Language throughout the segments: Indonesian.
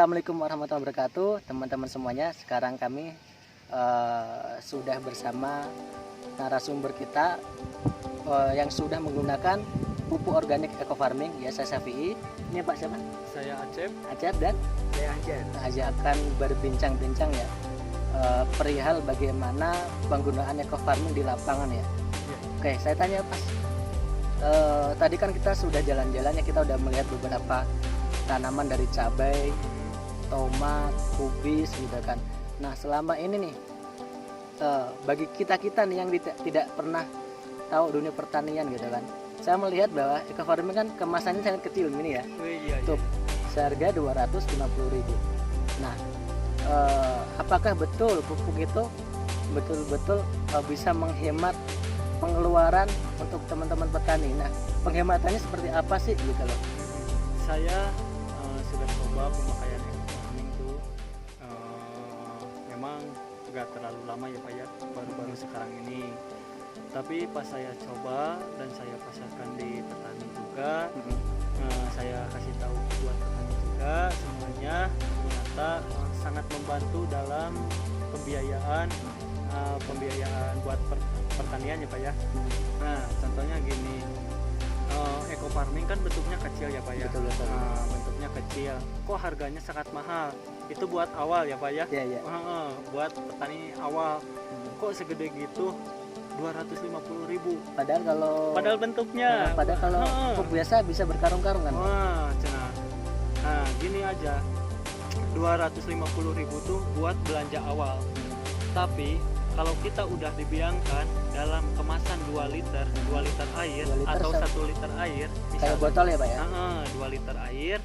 Assalamualaikum warahmatullahi wabarakatuh, teman-teman semuanya. Sekarang kami sudah bersama narasumber kita yang sudah menggunakan pupuk organik eco farming, ya, saya Syafi'i. Ini Pak siapa? Saya Acep dan saya Anjar. Aja akan berbincang-bincang ya perihal bagaimana penggunaan eco farming di lapangan ya. Oke, saya tanya Pas. Tadi kan kita sudah jalan-jalan ya, kita udah melihat beberapa tanaman dari cabai, tomat, kubis gitu kan. Nah selama ini nih bagi kita nih yang tidak pernah tahu dunia pertanian gitu kan, saya melihat bahwa eco farming kan kemasannya sangat kecil ini ya. Tuh, seharga 250.000. Nah apakah betul pupuk itu betul-betul bisa menghemat pengeluaran untuk teman-teman petani? Nah penghematannya seperti apa sih gitu loh? Saya sudah coba pemakaian eco farming itu memang nggak terlalu lama ya Pak ya, baru-baru sekarang ini. Tapi pas saya coba dan saya pasarkan di petani juga, saya kasih tahu buat petani juga, semuanya ternyata sangat membantu dalam pembiayaan buat pertanian ya Pak ya. Nah contohnya gini, eco farming kan bentuknya kecil ya Pak ya. Betul. Bentuknya kecil, kok harganya sangat mahal. Itu buat awal ya Pak ya. Iya. Buat petani awal kok segede gitu, 250.000. Padahal bentuknya. Padahal kalau pupuk biasa bisa berkarung-karung kan. Nah gini aja, 250.000 tuh buat belanja awal. Tapi kalau kita udah dibiangkan dalam kemasan 2 liter air, 2 liter atau 1 liter air, kayak botol ya Pak ya. 2 liter air,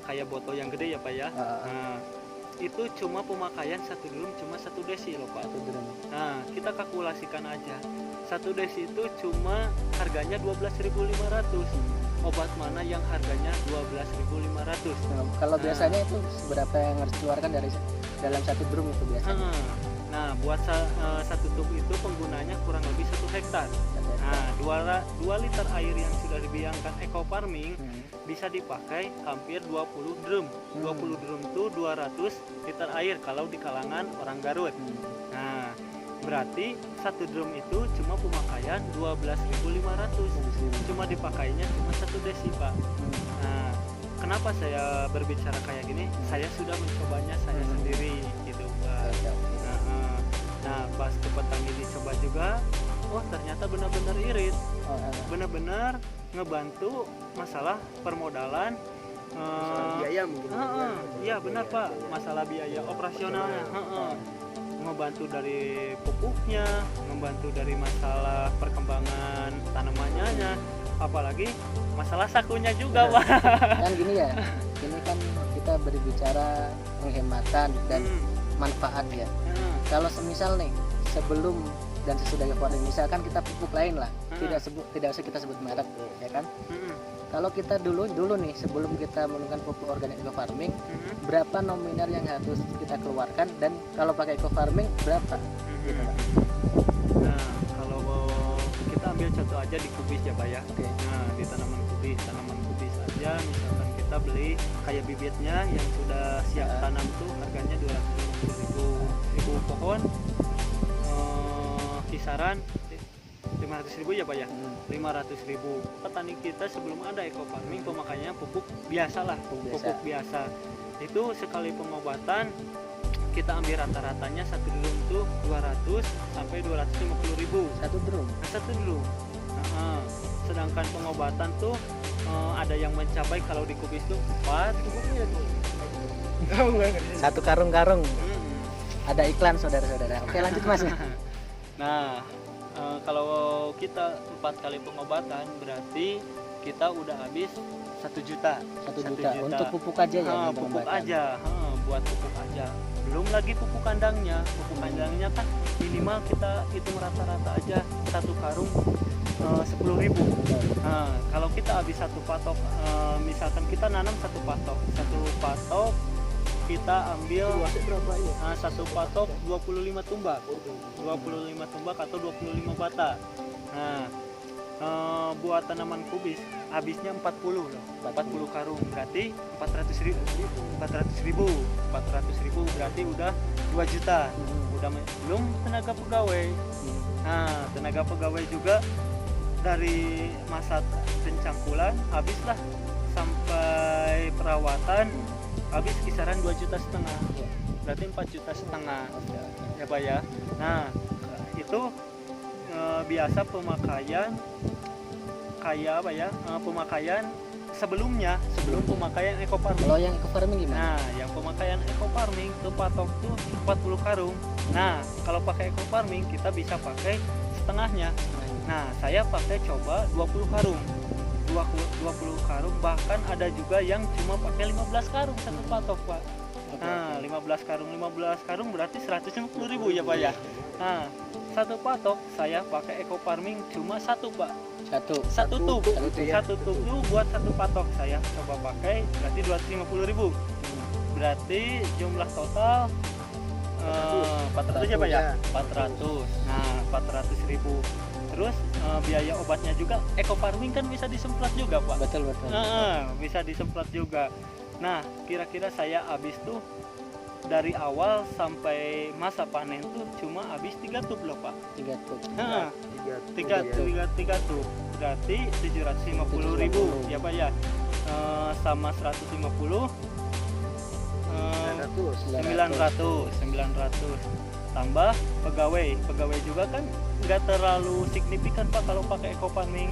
kayak botol yang gede ya Pak ya. Nah, itu cuma pemakaian 1 drum cuma 1 desi loh Pak. 1 drum. Nah kita kalkulasikan aja, 1 desi itu cuma harganya 12.500. Obat mana yang harganya 12.500? Nah, kalau biasanya itu berapa yang harus dikeluarkan dari dalam 1 drum itu biasanya? Nah buat 1 tub itu penggunanya kurang lebih 1 hektar. Nah 2 liter air yang sudah dibiangkan eco farming bisa dipakai hampir 20 drum. 20 drum itu 200 liter air kalau di kalangan orang Garut. Nah berarti 1 drum itu cuma pemakaian 12.500. Cuma dipakainya cuma 1 desi Pak. Nah kenapa saya berbicara kayak gini? Saya sudah mencobanya saya sendiri gitu Pak. Nah pas ke petani dicoba juga, oh ternyata benar-benar irit, benar-benar ngebantu masalah permodalan, biaya mungkin. Iya benar Pak, masalah biaya operasionalnya, ngebantu dari pupuknya, ngebantu dari masalah perkembangan tanamannya, apalagi masalah sakunya juga Pak. Kan gini ya, ini kan kita berbicara penghematan dan manfaat ya. Kalau semisal nih sebelum dan sesudah eco farming, misalkan kita pupuk lain lah, tidak usah kita sebut merek ya kan. Kalau kita dulu nih sebelum kita menggunakan pupuk organik eco farming, berapa nominal yang harus kita keluarkan, dan kalau pakai eco farming berapa gitu Pak? Nah kalau kita ambil contoh aja di kubis ya Pak ya. Nah di tanaman kubis aja, misalkan kita beli kayak bibitnya yang sudah siap tanam tuh harganya 250.000. Pohon kisaran 500.000 ya Pak ya. 500.000. Petani kita sebelum ada eco farming pemakaiannya pupuk biasa lah, pupuk biasa. Itu sekali pengobatan kita ambil rata-ratanya 1 drum tuh 200 sampai 250.000. 1 drum. Sedangkan pengobatan tuh ada yang mencapai kalau di kubis tuh 4. 1 karung-karung. Ada iklan saudara-saudara. Oke lanjut Mas. Nah kalau kita 4 kali pengobatan berarti kita udah habis 1 juta. 1 juta untuk pupuk aja ya. Pupuk aja, buat pupuk aja. Belum lagi pupuk kandangnya. Pupuk kandangnya kan minimal kita hitung rata-rata aja 1 karung 10.000. Kalau kita habis 1 patok, misalkan kita nanam 1 patok kita ambil 1 patok 25 tumbak atau 25 bata. Nah buat tanaman kubis habisnya 40 loh, 40 karung berarti 400.000 berarti udah 2 juta. Udah belum tenaga pegawai. Nah, tenaga pegawai juga dari masa pencangkulan habislah sampai perawatan habis kisaran 2,5 juta. Berarti 4,5 juta ya Pak ya. Nah, itu biasa pemakaian kayak apa ya? Pemakaian sebelum pemakaian eco farming. Kalau yang eco farming gimana? Nah, yang pemakaian eco farming tuh patok tuh 40 karung. Nah, kalau pakai eco farming kita bisa pakai setengahnya. Nah, saya pakai coba 20 karung. 20 karung, bahkan ada juga yang cuma pakai 15 karung satu patok, Pak. Nah, 15 karung berarti 150.000 ya Pak ya. Nah, satu patok saya pakai eco farming cuma satu Pak. Satu tub itu buat satu patok saya coba pakai berarti 250.000. Berarti jumlah total 400 ya Pak ya. 400. Nah, 400.000. Terus biaya obatnya juga eco farming kan bisa disemprot juga Pak. Betul. Bisa disemprot juga. Nah, kira-kira saya habis tuh dari awal sampai masa panen tuh cuma habis 3 tub loh Pak. 3 tub. Nah, 3 tub berarti 750.000 ya Pak ya. Sama 150 900 tambah pegawai juga kan nggak terlalu signifikan Pak kalau pakai eco farming.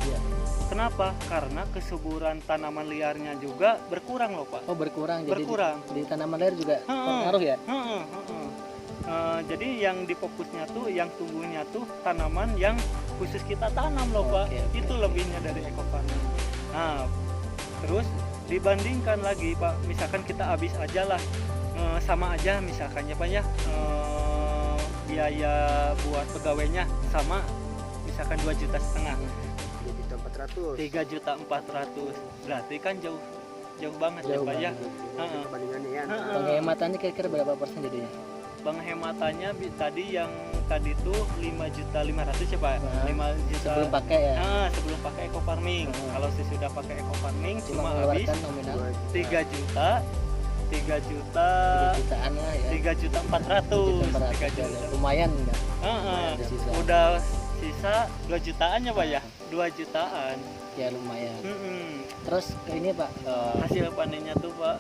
Kenapa? Karena kesuburan tanaman liarnya juga berkurang loh Pak. Oh, berkurang. Berkurang. Jadi di tanaman liar juga berpengaruh ya? Jadi yang difokusnya tuh, yang tumbuhnya tuh tanaman yang khusus kita tanam loh Pak. Itu lebihnya dari eco farming. Nah, terus dibandingkan lagi Pak, misalkan kita habis aja lah, sama aja misalkan ya Pak ya, biaya buat pegawainya sama misalkan 2,5 juta. 3,400.000 berarti kan jauh banget ya Pak ya. Penghematannya kira-kira berapa persen jadinya? Penghematannya tadi tuh 5,5 juta ya Pak. 5 juta sebelum pakai ya. Sebelum pakai eco farming. Kalau sudah pakai eco farming cuma habis nominal 3 jutaan lah ya. 3,400.000. Lumayan enggak? Udah sisa 2 jutaan ya Pak ya. 2 jutaan ya lumayan. Terus ke ini Pak, hasil panennya tuh Pak,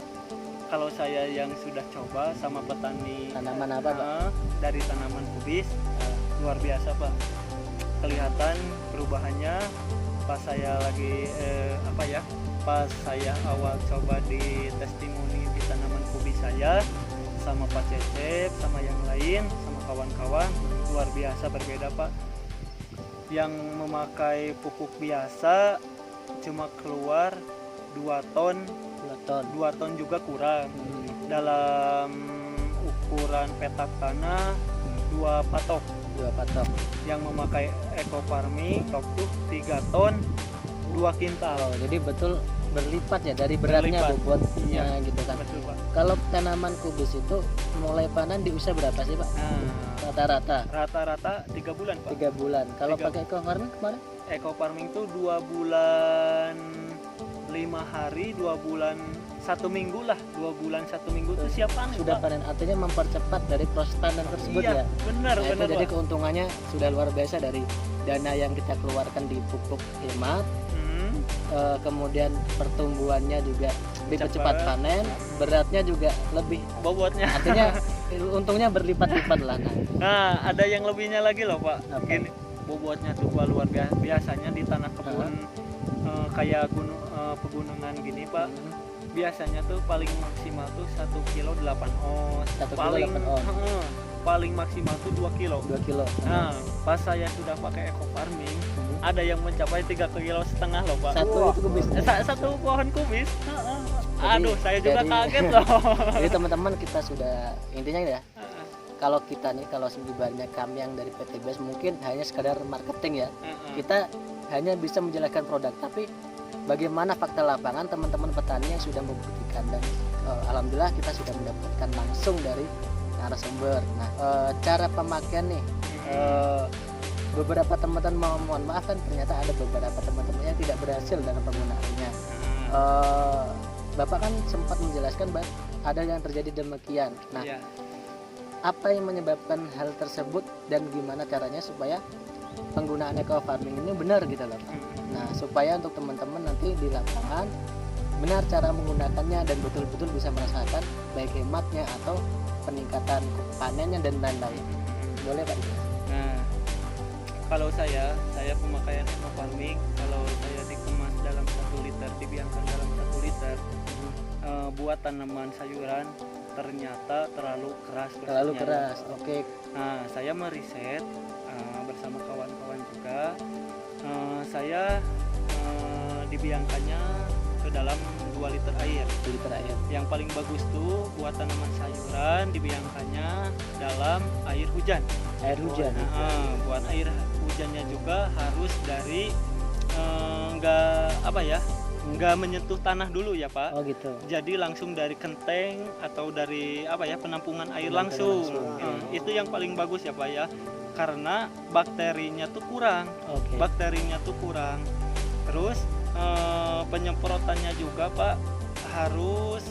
kalau saya yang sudah coba sama petani tanaman apa Pak? Dari tanaman kubis, luar biasa Pak. Kelihatan perubahannya pas saya lagi pas saya awal coba di testimoni di tanaman kubis saya sama Pak Cecep sama yang lain sama kawan-kawan, luar biasa berbeda Pak. Yang memakai pupuk biasa cuma keluar 2 ton juga kurang. Dalam ukuran petak tanah 2 patok. Yang memakai eco farming tuh 3 ton 2 kintal. Jadi betul berlipat ya dari beratnya bobotnya gitu kan. Betul Pak. Kalau tanaman kubis itu mulai panen di usia berapa sih Pak? Rata-rata 3 bulan Pak. 3 bulan. Kalau pakai eco farming kemarin? Eco farming tuh 2 bulan 5 hari, 2 bulan 1 minggu lah. 2 bulan 1 minggu tuh siap panen. Sudah Pak. panen, artinya mempercepat dari proses panen tersebut ya. Benar. Jadi Pak. keuntungannya sudah luar biasa dari dana yang kita keluarkan di pupuk hemat. Kemudian pertumbuhannya juga lebih cepat panen, beratnya juga lebih bobotnya. Artinya untungnya berlipat-lipat lah. Nah, ada yang lebihnya lagi loh Pak. Gini, bobotnya tuh Pak luar biasa. Biasanya di tanah kebun kayak pegunungan gini Pak. Biasanya tuh paling maksimal tuh 1 kilo 8 ons. Paling maksimal tuh 2 kilo. Nah, pas saya sudah pakai eco farming, ada yang mencapai 3,5 kilo loh Pak. Itu kubis. Satu pohon kubis. Aduh, saya juga kaget loh. Jadi teman-teman, kita sudah intinya ya. Kalau kita nih, kalau sebenarnya kami yang dari PTBS mungkin hanya sekadar marketing ya. Kita hanya bisa menjelaskan produk, tapi bagaimana fakta lapangan teman-teman petani yang sudah membuktikan, dan alhamdulillah kita sudah mendapatkan langsung dari narasumber. Nah, cara pemakaian nih, beberapa teman-teman mohon maaf kan ternyata ada beberapa teman-teman yang tidak berhasil dalam penggunaannya. Bapak kan sempat menjelaskan ada yang terjadi demikian. Nah, Iya. apa yang menyebabkan hal tersebut dan gimana caranya supaya penggunaan eco farming ini benar gitu loh Pak. Nah, supaya untuk teman-teman nanti di lapangan benar cara menggunakannya dan betul-betul bisa merasakan baik hematnya atau peningkatan panennya dan lain-lain. Boleh Pak? Nah, kalau saya pemakaian eco farming, kalau saya dikemas dalam 1 liter, dibiarkan dalam 1 liter, buat tanaman sayuran ternyata terlalu keras. Terlalu bersihnya. keras. Oke. Nah, saya meriset bersama kawan-kawan juga. Saya dibiangkannya ke dalam 2 liter air. 2 liter air. Yang paling bagus tuh buat tanaman sayuran dibiangkannya dalam air hujan. Air hujan. Buat air hujannya juga harus dari nggak menyentuh tanah dulu ya Pak. Oh gitu. Jadi langsung dari kenteng atau dari penampungan air Penampungan langsung. langsung. Itu yang paling bagus ya Pak ya. Karena bakterinya tuh kurang. Oke. Bakterinya tuh kurang. Terus penyemprotannya juga Pak harus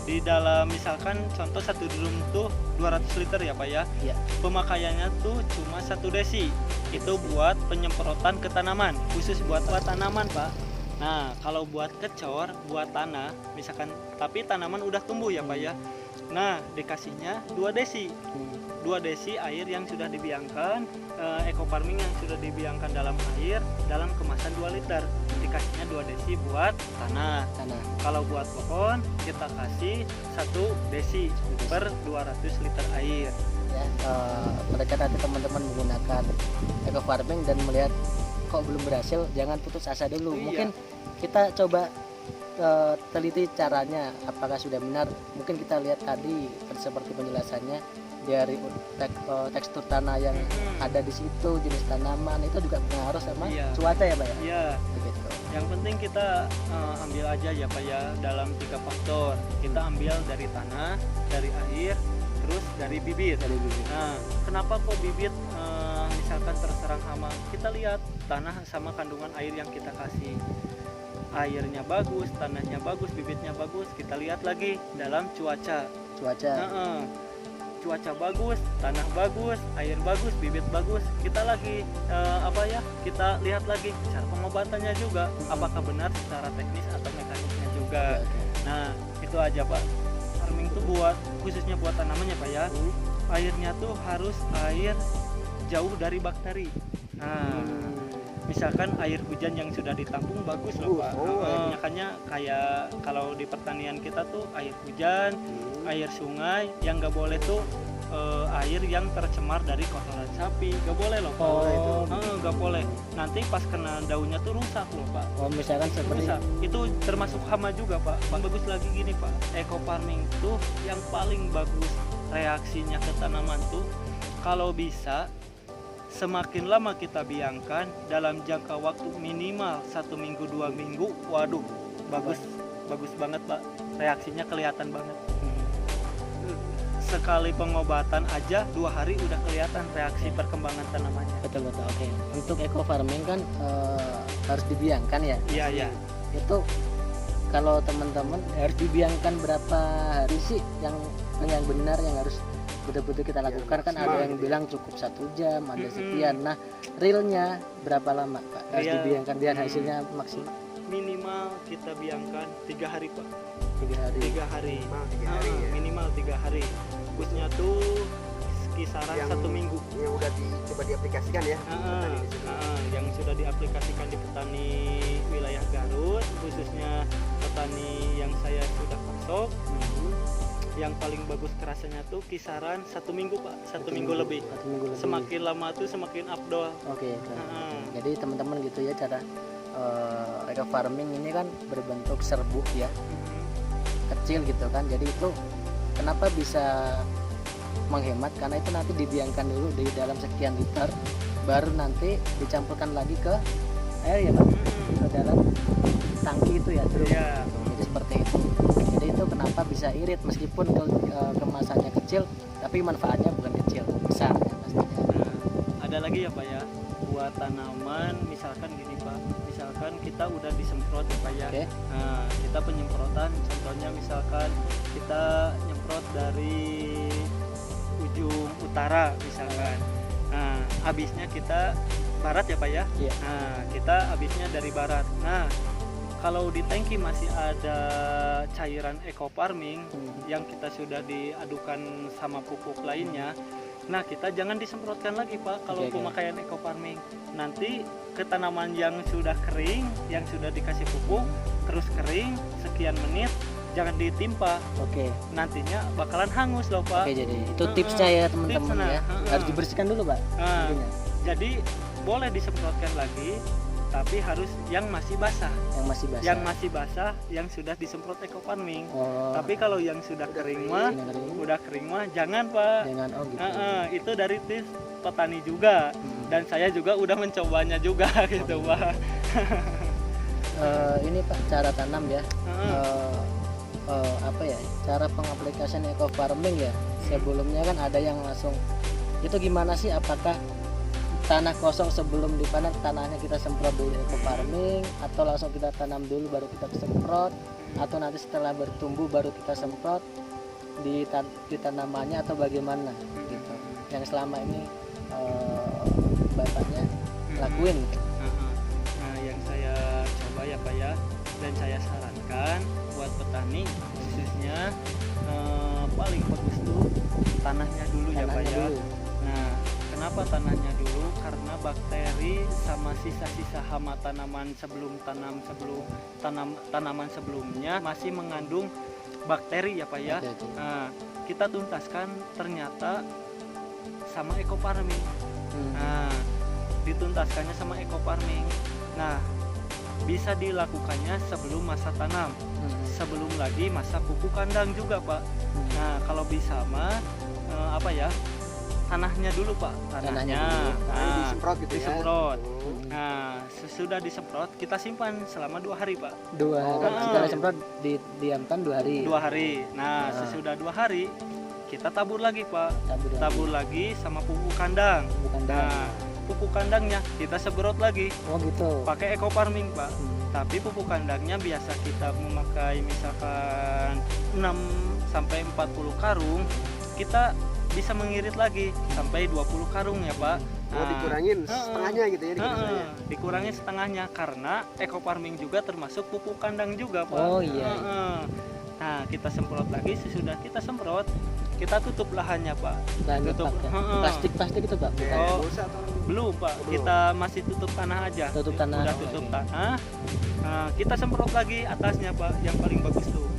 di dalam, misalkan contoh 1 drum tuh 200 liter ya Pak ya. Iya. Pemakaiannya tuh cuma 1 desi. Itu buat penyemprotan ke tanaman, khusus buat tanaman Pak. Nah, kalau buat kecor, buat tanah, misalkan, tapi tanaman udah tumbuh ya Pak ya. Nah, dikasihnya 2 desi. 2 desi air yang sudah dibiangkan, eco farming yang sudah dibiangkan dalam air, dalam kemasan 2 liter. Dikasihnya 2 desi buat tanah. Kalau buat pohon, kita kasih 1 desi per 200 liter air. Ya, mereka nanti teman-teman menggunakan eco farming dan melihat kok belum berhasil, jangan putus asa dulu. Iya. Mungkin kita coba teliti caranya apakah sudah benar. Mungkin kita lihat tadi seperti penjelasannya dari tekstur tanah yang ada di situ, jenis tanaman itu juga pengaruh sama Iya. cuaca ya Pak ya. Iya. Begitu. Yang penting kita ambil aja ya Pak ya dalam 3 faktor. Kita ambil dari tanah, dari air, terus dari bibit. Nah, kenapa kok bibit misalkan terserang hama? Kita lihat tanah sama kandungan air yang kita kasih. Airnya bagus, tanahnya bagus, bibitnya bagus. Kita lihat lagi dalam cuaca. Cuaca bagus, tanah bagus, air bagus, bibit bagus. Kita lagi kita lihat lagi cara pengobatannya juga. Apakah benar secara teknis atau mekanisnya juga. Nah, itu aja Pak. Farming tuh khususnya buat tanamannya Pak ya. Airnya tuh harus air jauh dari bakteri. Nah, misalkan air hujan yang sudah ditampung bagus loh Pak. Makanya kayak kalau di pertanian kita tuh air hujan, air sungai, yang nggak boleh tuh air yang tercemar dari kotoran sapi, nggak boleh loh Pak. Nggak boleh. Nanti pas kena daunnya tuh rusak loh Pak. Oh, misalkan seperti Rusak. Itu termasuk hama juga Pak. Bagus lagi gini Pak. Eco farming tuh yang paling bagus reaksinya ke tanaman tuh kalau bisa semakin lama kita biangkan dalam jangka waktu minimal 1 minggu 2 minggu, waduh bagus banget Pak, reaksinya kelihatan banget. Sekali pengobatan aja 2 hari udah kelihatan reaksi perkembangan tanamannya. betul. Oke. Untuk eco farming kan harus dibiangkan ya. Iya. Itu kalau teman-teman harus dibiangkan berapa hari sih yang benar yang harus betul-betul kita lakukan? Kan ada yang bilang cukup 1 jam, ada sekian. Nah, realnya berapa lama Pak harus dibiangkan biar hasilnya maksimal? Minimal kita biangkan 3 hari Pak. 3 hari. 3 hari. Minimal 3 hari ya. Minimal 3 hari. Bagusnya tuh kisaran 1 minggu. Yang udah dicoba diaplikasikan ya. Yang sudah diaplikasikan di petani wilayah Garut, khususnya petani yang saya sudah pasok. Yang paling bagus kerasanya tuh kisaran 1 minggu Pak, 1 minggu lebih. Semakin lama tuh semakin afdol. Oke. Jadi teman-teman gitu ya cara eco farming ini kan berbentuk serbuk ya, kecil gitu kan. Jadi itu kenapa bisa menghemat, karena itu nanti dibiangkan dulu di dalam sekian liter, baru nanti dicampurkan lagi ke air ya Pak, ke dalam tangki itu ya drum. Jadi seperti itu. Jadi itu kenapa bisa irit meskipun kemasannya kecil, tapi manfaatnya bukan kecil, besar ya pastinya. Ada ada lagi ya Pak ya, buat tanaman misalkan gini Pak, misalkan kita udah disemprot ya Pak ya. Oke. Nah, kita penyemprotan contohnya misalkan kita nyemprot dari ujung utara misalkan. Nah, habisnya kita barat ya Pak ya. Iya. Nah, kita habisnya dari barat. Nah, kalau di tangki masih ada cairan eco farming yang kita sudah diadukan sama pupuk lainnya, nah kita jangan disemprotkan lagi Pak kalau Oke. pemakaian eco farming. Nanti ke tanaman yang sudah kering, yang sudah dikasih pupuk, terus kering sekian menit, jangan ditimpa. Oke. Nantinya bakalan hangus loh Pak. Oke, jadi itu tipsnya ya teman-teman Tips, nah, ya. Harus dibersihkan dulu Pak. Nah, intinya. jadi boleh disemprotkan lagi, tapi harus yang masih basah. Yang masih basah. Yang masih basah yang sudah disemprot eco farming. Oh, Tapi kalau yang sudah kering mah, ini kering. udah kering mah jangan Pak. Jangan, oh gitu. Itu dari tips petani juga, dan saya juga udah mencobanya juga gitu Pak. Ini Pak cara tanam ya. Heeh. Apa ya? Cara pengaplikasian eco farming ya. Sebelumnya kan ada yang langsung itu gimana sih? Apakah tanah kosong sebelum dipanen tanahnya kita semprot dulu eco farming, atau langsung kita tanam dulu baru kita semprot, atau nanti setelah bertumbuh baru kita semprot di tanamannya, atau bagaimana gitu yang selama ini bapaknya lakuin gitu. Nah, yang saya coba ya Pak ya, dan saya sarankan buat petani khususnya paling bagus tuh tanahnya dulu ya Pak Tanahnya ya. dulu. Nah, kenapa tanahnya dulu? Karena bakteri sama sisa-sisa hama tanaman tanaman sebelumnya masih mengandung bakteri ya Pak ya. Oke. Nah, kita tuntaskan ternyata sama eco farming. Nah, dituntaskannya sama eco farming. Nah, bisa dilakukannya sebelum masa tanam, sebelum lagi masa pupuk kandang juga Pak. Nah, kalau bisa mah apa ya, tanahnya dulu Pak, tanahnya. Nah, disemprot gitu ya. Disemprot. Nah, sesudah disemprot kita simpan selama 2 hari Pak. 2 hari. Oh. Setelah semprot didiamkan 2 hari. 2 hari. Nah, sesudah 2 hari kita tabur lagi Pak. Tabur lagi sama pupuk kandang. Bukan Nah, pupuk kandangnya kita seberot lagi oh gitu. pakai eco farming Pak. Tapi pupuk kandangnya biasa kita memakai misalkan 6 sampai 40 karung, kita bisa mengirit lagi sampai 20 karung ya Pak. Oh, dikurangin setengahnya gitu ya, dikasihnya. Dikurangin setengahnya karena eco farming juga termasuk pupuk kandang juga Pak. Oh iya. Nah, kita semprot lagi, sesudah kita semprot, kita tutup lahannya Pak. Lanjut Tutup. pakai plastik itu Pak. Bukan. Oh, Busa atau belum Pak, Belum. kita masih tutup tanah aja. Tutup tanah. Udah tutup Oke. tanah. Nah, kita semprot lagi atasnya Pak, yang paling bagus tuh.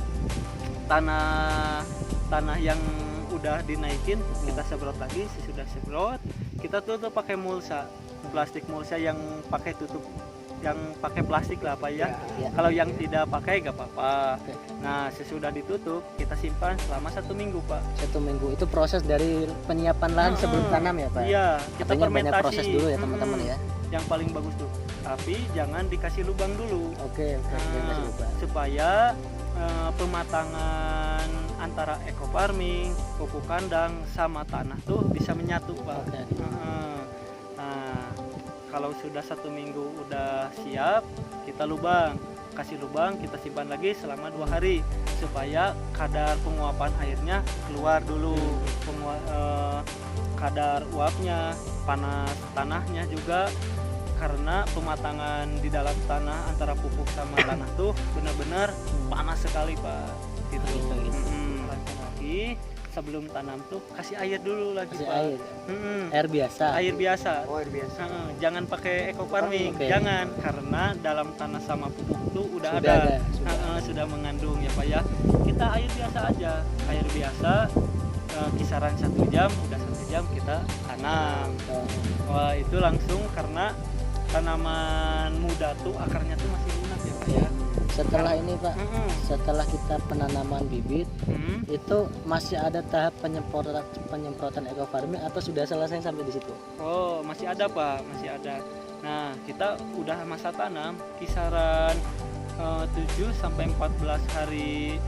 Tanah yang udah dinaikin kita semprot lagi, sesudah semprot kita tutup pakai mulsa, plastik mulsa yang pakai tutup, yang pakai plastik lah Pak ya. Ya. Kalau yang tidak pakai gak apa-apa. Oke. Nah, sesudah ditutup kita simpan selama 1 minggu Pak. 1 minggu itu proses dari penyiapan lahan sebelum tanam ya Pak. Iya, kita Artinya banyak fermentasi. proses dulu ya teman-teman ya. Yang paling bagus tuh, tapi jangan dikasih lubang dulu. Oke, jangan kasih lupa. Supaya pematangan antara eco farming, pupuk kandang sama tanah tuh bisa menyatu Pak. Oke. Nah, kalau sudah 1 minggu udah siap, kita kasih lubang, kita simpan lagi selama 2 hari supaya kadar penguapan airnya keluar dulu, kadar uapnya, panas tanahnya juga, karena pematangan di dalam tanah antara pupuk sama tanah tuh benar-benar panas sekali Pak. Gitu. Lagi sebelum tanam tuh kasih air dulu lagi Kasih Pak. air. Air biasa. Air biasa. Oh, air biasa. Jangan pakai eco farming, Oke. jangan, karena dalam tanah sama pupuk tuh udah Sudah ada. ada. Sudah mengandung ya Pak ya. Kita air biasa aja, air biasa, kisaran 1 jam, udah 1 jam kita tanam. Wah, itu langsung karena tanaman muda tuh akarnya tuh masih lunak ya Pak ya. Setelah ini Pak, setelah kita penanaman bibit, Hmm. itu masih ada tahap penyemprotan eco farming atau sudah selesai sampai di situ? Oh, masih ada Pak, masih ada. Nah, kita udah masa tanam kisaran 7 sampai 14 hari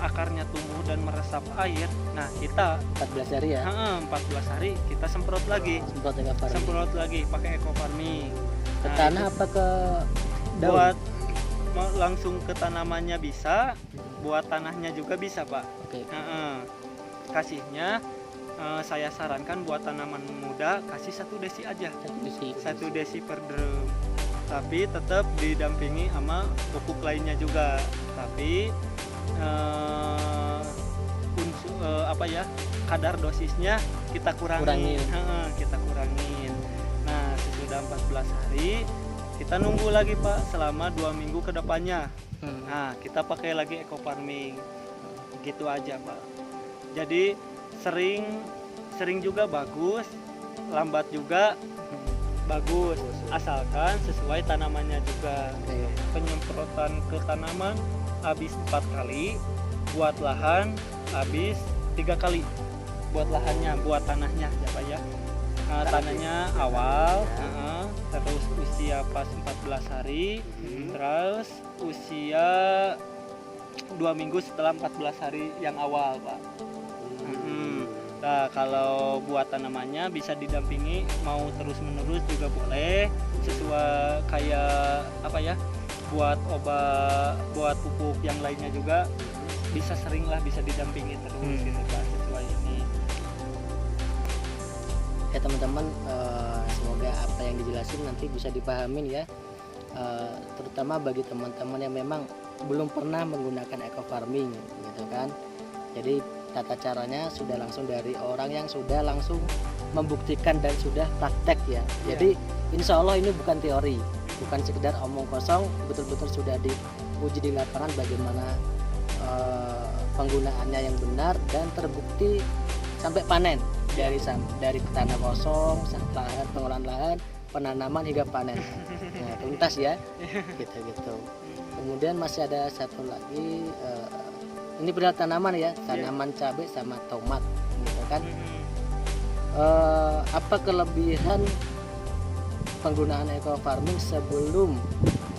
akarnya tumbuh dan meresap air, nah kita 14 hari ya. 14 hari kita semprot lagi. Semprot eco farming. Semprot lagi pakai eco farming. Ke Nah, tanah itu apa ke daun? buat langsung ke tanamannya bisa, buat tanahnya juga bisa, Pak. Oke. Kasihnya saya sarankan buat tanaman muda kasih 1 desi aja. 1 desi per drum. Tapi tetap didampingi sama pupuk lainnya juga. Tapi kadar dosisnya kita kurangin. Kita kurangin. Nah, sesudah 14 hari kita nunggu lagi, Pak, selama 2 minggu ke depannya. Nah, kita pakai lagi eco farming. Gitu aja, Pak. Jadi sering juga bagus, lambat juga bagus, asalkan sesuai tanamannya juga. Penyemprotan ke tanaman habis 4 kali, buat lahan habis 3 kali. Buat lahannya, buat tanahnya ya, Pak ya. Tanahnya awal, terus usia pas 14 hari, terus usia 2 minggu setelah 14 hari yang awal, Pak. Nah, kalau buat tanamannya bisa didampingi, mau terus menerus juga boleh, sesuai kayak buat obat, buat pupuk yang lainnya juga bisa bisa didampingi terus gitu, Pak, sesuai ini. Ya teman-teman, semoga apa yang dijelasin nanti bisa dipahamin ya, terutama bagi teman-teman yang memang belum pernah menggunakan eco farming gitu kan. Jadi tata caranya sudah langsung dari orang yang sudah langsung membuktikan dan sudah praktek ya. Jadi insya Allah ini bukan teori, bukan sekedar omong kosong, betul-betul sudah diuji di lapangan bagaimana penggunaannya yang benar dan terbukti sampai panen, dari tanah kosong, lahan, pengolahan lahan, penanaman hingga panen. Nah, tuntas ya, gitu. Kemudian masih ada satu lagi, ini benar tanaman ya, tanaman cabai sama tomat, gitu kan. Apa kelebihan penggunaan eco farming sebelum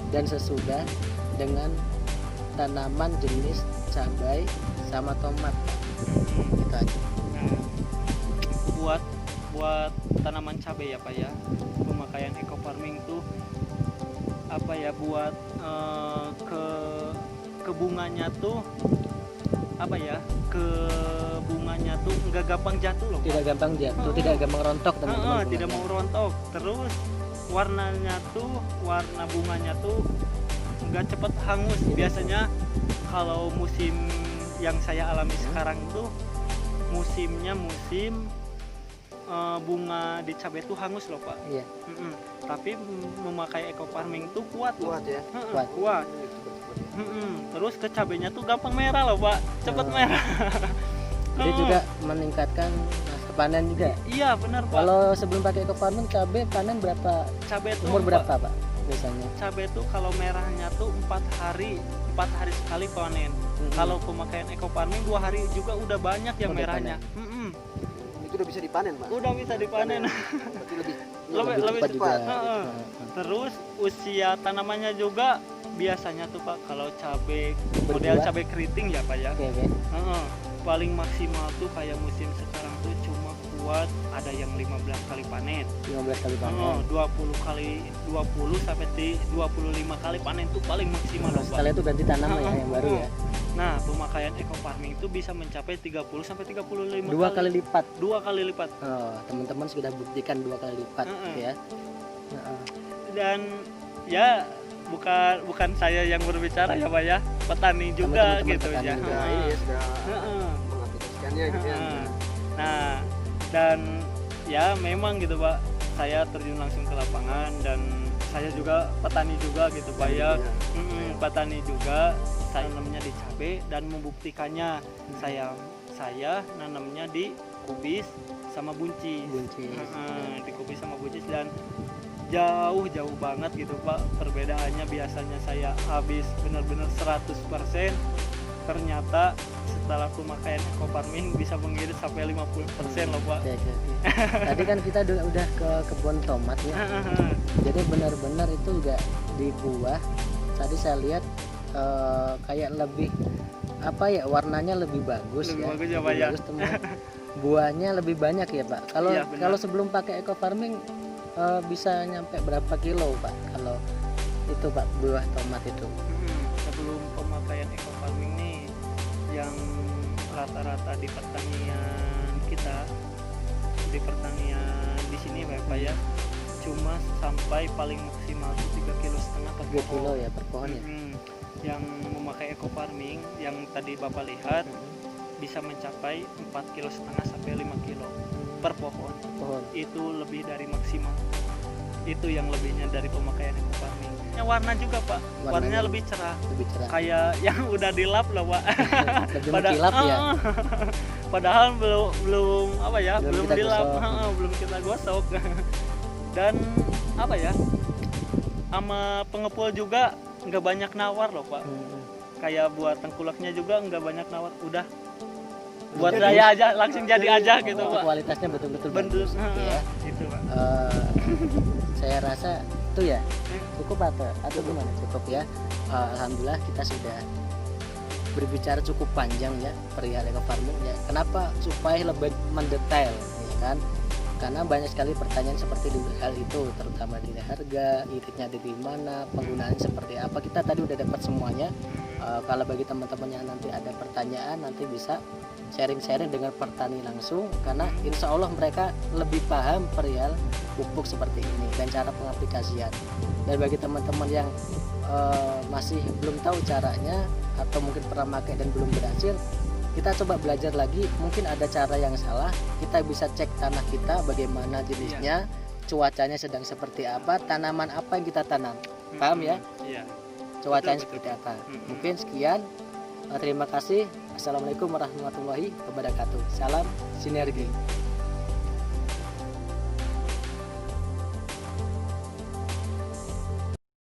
dan sesudah dengan tanaman jenis cabai sama tomat? Gitu aja. Buat tanaman cabai ya, Pak ya, pemakaian eco farming tuh buat ke bunganya tuh ke bunganya tuh nggak gampang jatuh loh, Pak. Tidak gampang jatuh, tidak gampang rontok teman-teman. Tidak mau rontok. Terus warna bunganya tuh nggak cepat hangus. Biasanya kalau musim yang saya alami sekarang tuh musimnya bunga di cabai tuh hangus loh, Pak. Iya. Tapi memakai eco farming tuh kuat ya. Kuat. Terus ke cabainya tuh gampang merah loh, Pak. Cepat merah. Jadi juga meningkatkan masa panen juga. Iya, benar, Pak. Kalau sebelum pakai eco farming cabai panen berapa? Cabai tuh umur berapa, Pak? Biasanya. Cabai tuh kalau merahnya tuh 4 hari sekali panen. Kalau pemakaian eco farming 2 hari juga udah banyak yang merahnya. Itu udah bisa dipanen, Pak. Udah bisa dipanen. Berarti lebih cepat. Terus usia tanamannya juga biasanya tuh, Pak, kalau cabai model cabai keriting ya, Pak ya. Okay. Paling maksimal tuh kayak musim sekarang tuh cuma kuat ada yang 15 kali panen. 15 kali panen. 20 sampai 25 kali panen tuh paling maksimal loh, Pak. Setelah itu ganti tanaman ya yang baru ya. Nah, pemakaian eco farming itu bisa mencapai 30 sampai 35 2 kali lipat. 2 kali lipat. Teman-teman sudah buktikan 2 kali lipat ya. Dan ya bukan saya yang berbicara ya, Pak ya, petani juga gitu ya. Ini ya sudah mengaplikasikannya gitu ya. Nah, dan ya memang gitu, Pak, saya terjun langsung ke lapangan dan saya juga petani juga gitu, Pak ya. Petani juga, saya nanamnya di cabai dan membuktikannya. Saya nanamnya di kubis sama buncis. Di kubis sama buncis dan jauh banget gitu, Pak, perbedaannya. Biasanya saya habis benar-benar 100%, ternyata setelah pemakaian eco farming bisa mengirit sampai 50% loh, Pak. Tadi kan kita udah ke kebun tomat ya. Jadi benar-benar itu juga di buah tadi saya lihat kayak lebih apa ya, warnanya lebih bagus Lebih ya. bagus ya, Lebih Pak, ya. bagus, buahnya lebih banyak ya Pak. Kalau Iya, benar. kalau sebelum pakai eco farming bisa nyampe berapa kilo Pak kalau itu Pak, buah tomat itu? Sebelum pemakaian eco farming nih, yang rata-rata di pertanian kita, di pertanian di sini Pak ya, cuma sampai paling maksimal itu 3,5 kilo per 3 kilo pohon. ya per pohon ya. Yang memakai eco farming yang tadi Bapak lihat bisa mencapai 4,5 kilo sampai 5 kilo per pohon. Pohon. Itu lebih dari maksimal. Itu yang lebihnya dari pemakaian eco farming. Warna juga Pak, warnanya lebih cerah. Lebih cerah. Kayak yang udah dilap loh Pak. Lebih mengkilap ya. Padahal belum apa ya, Belum belum kita dilap, gosok. belum kita gosok. Dan apa ya, sama pengepul juga nggak banyak nawar loh Pak. Kayak buat tengkulaknya juga nggak banyak nawar, udah buat Jadi, saya aja langsung jadi aja gitu Itu Pak. kualitasnya betul-betul Bentuk bagus ya. itu Pak. Saya rasa itu ya cukup atau gimana, cukup ya. Alhamdulillah kita sudah berbicara cukup panjang ya perihal eco farming ya. Kenapa? Supaya lebih mendetail ya kan, karena banyak sekali pertanyaan seperti di hal itu, terutama di harga, iritnya di mana, penggunaan seperti apa. Kita tadi udah dapat semuanya. Kalau bagi teman-teman yang nanti ada pertanyaan, nanti bisa sharing-sharing dengan petani langsung, karena insya Allah mereka lebih paham perihal pupuk seperti ini dan cara pengaplikasian. Dan bagi teman-teman yang masih belum tahu caranya atau mungkin pernah pakai dan belum berhasil, kita coba belajar lagi. Mungkin ada cara yang salah, kita bisa cek tanah kita bagaimana jenisnya, cuacanya sedang seperti apa, tanaman apa yang kita tanam, paham ya, Iya. cuacanya Betul, seperti apa. Mm-mm. Mungkin sekian. Terima kasih. Assalamualaikum warahmatullahi wabarakatuh. Salam sinergi.